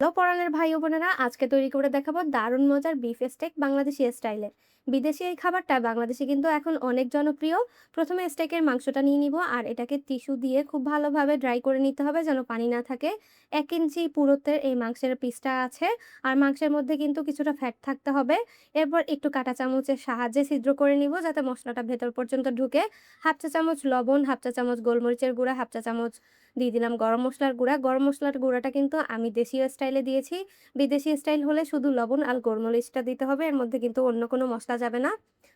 Hello পরাণের ভাই ও বোনেরা, আজকে তৈরি করে দেখাবো দারুণ মজার বিফ স্টেক বাংলাদেশি স্টাইলে। বিদেশি এই খাবারটা বাংলাদেশে কিন্তু এখন অনেক জনপ্রিয়। প্রথমে স্টেকের মাংসটা নিয়ে নিব আর এটাকে টিস্যু দিয়ে খুব ভালোভাবে ড্রাই করে নিতে হবে যেন পানি না থাকে। 1 ইঞ্চি পুরুত্বের এই মাংসের পিসটা আছে। আর মাংসের মধ্যে কিন্তু কিছুটা ফ্যাট থাকতে হবে। এরপর একটু কাঁটা চামচের সাহায্যে ছিদ্র করে নিব যাতে মশলাটা ভেতর পর্যন্ত ঢুকে। হাফ চা চামচ লবণ, হাফ চা চামচ গোলমরিচের গুঁড়া, হাফ চা চামচ দিয়ে দিলাম গরম মসলার গুঁড়া। গরম মসলার গুঁড়াটা কিন্তু আমি দেশীয় স্টাইলে দিয়েছি। বিদেশি স্টাইল হলে শুধু লবণ আর গোলমরিচটা দিতে হবে। এর মধ্যে কিন্তু অন্য কোনো মসলা যাবে না।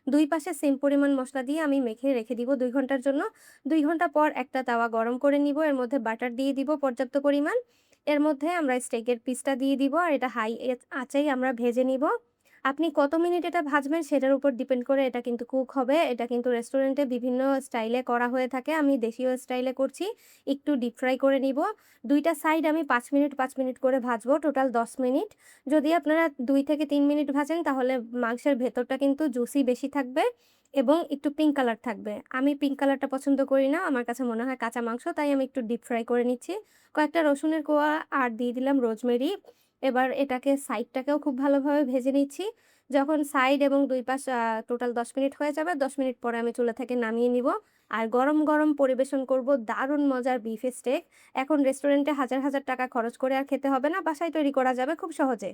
২ পাশে সেম পরিমাণ মসলা দিয়ে আমি মেখে রেখে দিব ২ ঘন্টার জন্য। ২ ঘন্টা পর একটা তাওয়া গরম করে নিব। এর মধ্যে বাটার দিয়ে দিব পর্যাপ্ত পরিমাণ। এর মধ্যে আমরা স্টেকের পিসটা দিয়ে দিব আর এটা হাই আঁচেই আমরা ভেজে নিব। আপনি কত মিনিট এটা ভাজবেন সেটার উপর ডিপেন্ড করে এটা কিন্তু কুক হবে। এটা কিন্তু রেস্টুরেন্টে বিভিন্ন স্টাইলে করা হয়ে থাকে। আমি দেশীয় স্টাইলে করছি। একটু ডিপ ফ্রাই করে নিব। ২ টা সাইড আমি ৫ মিনিট, ৫ মিনিট করে ভাজবো। Total ১০ minute. যদি আপনারা ২ থেকে ৩ মিনিট ভাজেন তাহলে মাংসের ভেতরটা কিন্তু জুসি বেশি থাকবে এবং একটু পিঙ্ক কালার থাকবে। আমি পিঙ্ক কালারটা পছন্দ করি না। আমার কাছে মনে হয় কাঁচা মাংস, তাই আমি একটু ডিপ ফ্রাই করে নিচ্ছি। কয়েকটা রসুনের কোয়া আর দিয়ে দিলাম রোজমেরি। এবার এটাকে সাইডটাকেও খুব ভালোভাবে ভেজে নিচ্ছি। যখন সাইড এবং ২ পাশ টোটাল ১০ মিনিট হয়ে যাবে, ১০ মিনিট পরে আমি চুলা থেকে নামিয়ে নিব। আর গরম, গরম পরিবেশন করব দারুণ মজার বিফ স্টেক। এখন রেস্টুরেন্টে হাজার, হাজার টাকা খরচ করে আর খেতে হবে না। বাসায় তৈরি করা যাবে খুব সহজে।